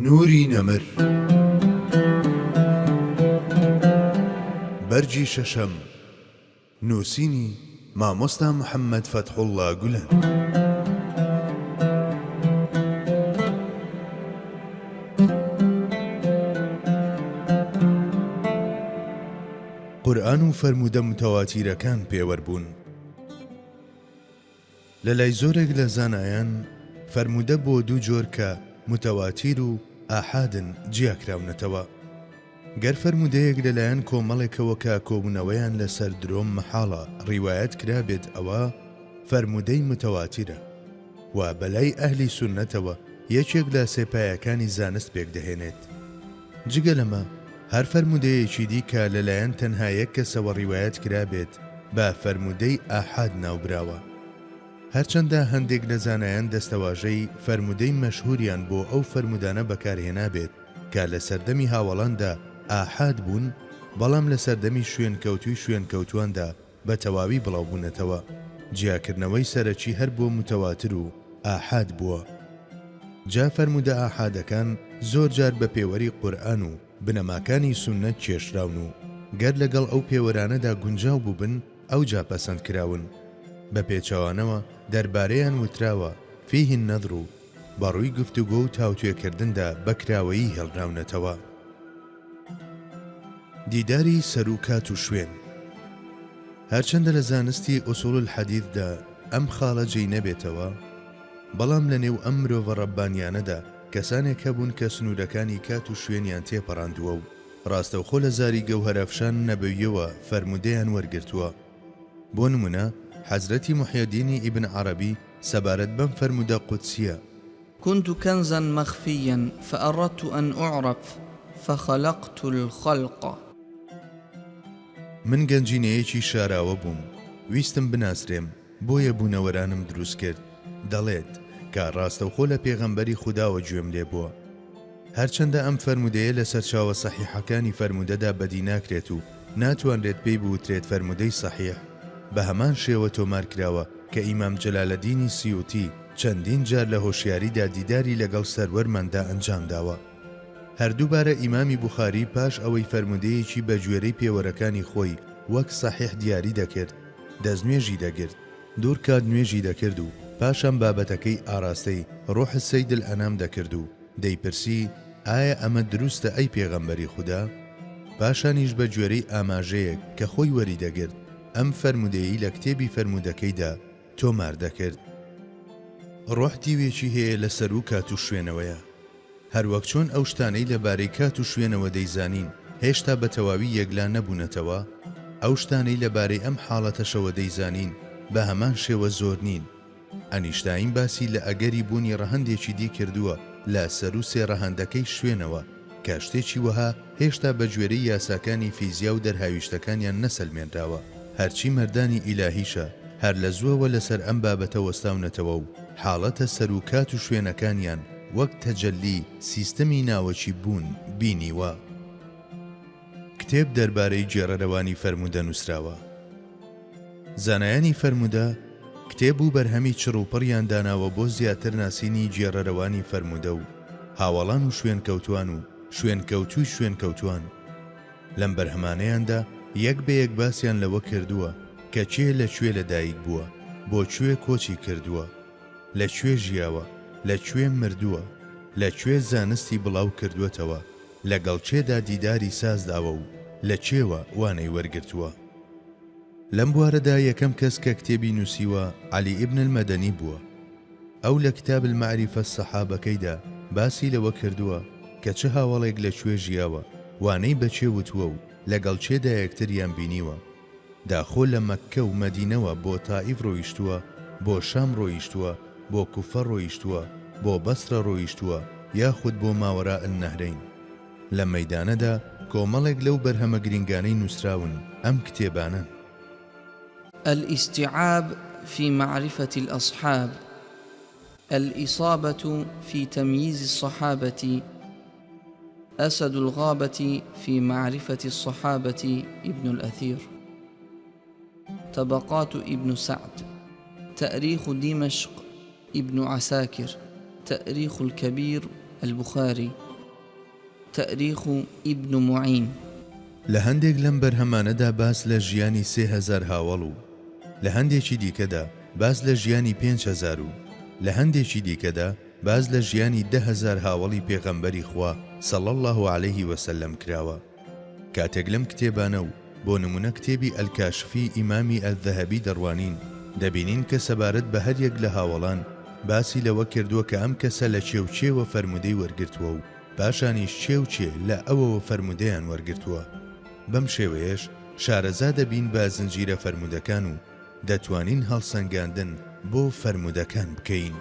نوری نەمر بەرجی شەشەم نووسینی مامۆستا محەممەد فەتحوڵڵا گولەن. قورئان و فەرموودە متەواتیرەکان پێوەربوون. لەلای زۆرێک لە زانایان فەرموودە بۆ دوو جۆر کە متەواتیر و ئاحادن جیاکراونەتەوە. گەر فەرموودەیەک لەلایەن کۆمەڵێکەوە کە کۆبوونەوەیان لەسەر درۆم مەحاڵە ڕیوایەت کرابێت ئەوە فەرموودەی متەواتیرە و بەلای ئەهلی سوننەتەوە یەکێک لە سێپایەکانی زانست پێک دەهێنێت. جگە لەمە هەر فەرموودەیەکی دی کە لەلایەن تەنها یەک کەسەوە ڕیوایەت کرابێت بە فەرموودەی ئاحاد ناوبراوە. هەرچەندە هەندێک لە زانایان دەستەواژەی فەرموودەی مەشهوریان بۆ ئەو فەرموودانە بەکارهێنابێت کە لە سەردەمی هاوڵاندا ئاحاد بوون، بەڵام لە سەردەمی شوێنکەوتواندا بە تەواوی بڵاوبوونەتەوە. جیاکردنەوەی سەرەکی هەر بۆ متەواتر و ئاحاد بووە. جا فەرموودە ئاحادەکان زۆر جار بە پێوەری قورئان و بنەماکانی سوننەت کێشراون و گەر لەگەڵ ئەو پێوەرانەدا گونجاو بووبن ئەو جا پەسەند کراون. بە پێچەوانەوە دەربارەیان وتراوە فیه النەظر و بەڕووی گفتوگۆ و تاوتوێکردندا بەکراوەیی هێڵراونەتەوە. دیداری سەر و کات و شوێن. هەرچەندە لە زانستی ئوسوڵ الحەدیثدا ئەم خاڵە جێی نەبێتەوە، بەڵام لە نێو ئەم مرۆڤە ڕەبانیانەدا کەسانێک هەبوون کە سنوورەکانی کات و شوێنیان تێپەڕاندووە و ڕاستەوخۆ لە زاری گەوهەرەفشان نەبەویەوە فەرموودەیان وەرگرتووە. بۆ نمونە حەزرەتی محیدینی ئیبن عەرەبی سەبارەت بەم فەرموودە قودسیە: كنت كنزا مخفيا فأردت أن أعرف فخلقت الخلق. من گەنجینەیەکی شاراوە بووم، ویستم بناسرێم، بۆیە بوونەوەرانم دروست کرد. دەڵێت کە ڕاستەوخۆ لە پێغەمبەری خوداوە گوێم لێ بووە. هەرچەندە ئەم فەرموودەیە لە سەرچاوە سەحیحەکانی فەرموودەدا بەدی ناکرێت و ناتوانرێت پێی بوترێت فەرموودەی سەحیح. بە هەمان شێوە تۆمار کراوە کە ئیمام جەلالەدینی سیوطی چەندین جار لە هۆشیاریدا دیداری لەگەڵ سەروەرماندا ئەنجام داوە. هەردووبارە ئیمامی بوخاری پاش ئەوەی فەرموودەیەکی بە گوێرەی پێوەرەکانی خۆی وەک سەحیح دیاری دەکرد، دەستنوێژی دەگرت، دوور کات نوێژی دەکرد و پاشان بابەتەکەی ئاراستەی ڕۆح سەیدل ئەنام دەکرد و دەیپرسی ئایا ئەمە دروستە ئەی پێغەمبەری خودا؟ پاشانیش بە گوێرەی ئاماژەیەک کە خۆی وەری دەگرت ئەم فەرموودەیی لە کتێبی فەرموودەکەیدا تۆمار دەکرد. ڕۆح دیوێکی هەیە لە سەر و کات و شوێنەوەیە. هەروەک چۆن ئەو شتانەی لەبارەی کات و شوێنەوە دەیزانین هێشتا بە تەواوی یەکلا نەبوونەتەوە، ئەو شتانەی لەبارەی ئەم حاڵەتەشەوە دەیزانین بە هەمان شێوە زۆر نین. ئەنیشتاین باسی لە ئەگەری بوونی ڕەهەندێکی دی کردووە لە سەر و سێڕەهەندەکەی شوێنەوە کە شتێکی وەها هێشتا بە گوێرەی یاساکانی فیزیا و دەرهاویشتەکانیان نەسەلمێنراوە. هەرچی مەردانی ئیلاهیشە هەر لە زووەوە لەسەر ئەم بابەتە وەستاونەتەوە و حاڵەتە سەر و کات و شوێنەکانیان وەک تەجەلی سیستەمی ناوەکی بوون بینیوە. کتێب دەربارەی جێڕەرەوانی فەرموودە نووسراوە. زانایانی فەرموودە کتێب و بەرهەمی چڕوپڕیان داناوە بۆ زیاتر ناسینی جێڕەرەوانی فەرموودە و هاوڵان و شوێنکەوتوان و شوێنکەوتوی شوێنکەوتوان. لەم بەرهەمانەیاندا یەک بە یەک باسییان لەوە کردووە کە چێ لەکوێ لەدایک بووە، بۆکوێ کۆچی کردووە، لەکوێ ژیاوە، لەکوێ مردووە، لەکوێ زانستی بڵاو کردووەتەوە، لەگەڵ چێدا دیداری سازداوە و لەکوێوە وانەی وەرگرتووە. لەم بوارەدا یەکەم کەس کە کتێبی نووسیوە عەلی ئیبن المەدەنی بووە. ئەو لە کتاب المەعریفە السەحابەکەیدا باسی لەوە کردووە کە چه هاوڵێک لەکوێ ژیاوە، وانەی بەچێ وتووە و لەگەڵ چێدا یەکتریان بینیوە. داخۆ لە مەککە و مەدینەوە بۆ تائیف ڕۆیشتووە، بۆ شام ڕۆیشتووە، بۆ کوفە ڕۆیشتووە، بۆ بەسرە ڕۆیشتووە، یاخود بۆ ماوەراء النەهرەین. لە مەیدانەدا کۆمەڵێک لەو بەرهەمە گرنگانەی نووسراون ئەم کتێبانن: الاستيعاب في معرفة الأصحاب، الإصابة في تمييز الصحابة، أسد الغابة في معرفة الصحابة ابن الأثير، طبقات ابن سعد، تاريخ دمشق ابن عساكر، تاريخ الكبير البخاري. تأريخ ابن معين. لە هەندێک لەم بەرهەمانەدا باس لە ژیانی 3000 هاوڵ و لە هەندێکی دیکەدا باس لە ژیانی 5000 و لە هەندێکی دیکەدا باس لە ژیانی 10,000 هاوڵی پێغەمبەری خوا صلی الله عليه وسلم کراوە. کاتێک لەم کتێبانە و بۆ نمونە کتێبی ئەلکاشفی ئیمامی ئەلذەهەبی دەڕوانین دەبینین کە سەبارەت بە هەریەک لە هاوڵان باسی لەوە کردووە کە ئەم کەسە لە چێوچێوە فەرمودەی وەرگرتووە و پاشانیش چێوچێ لە ئەوەوە فەرمودەیان وەرگرتووە. بەم شێوەیەش شارەزا دەبین بە زنجیرە فەرمودەکان و دەتوانین هەڵسەنگاندن بۆ فەرمودەکان بکەین.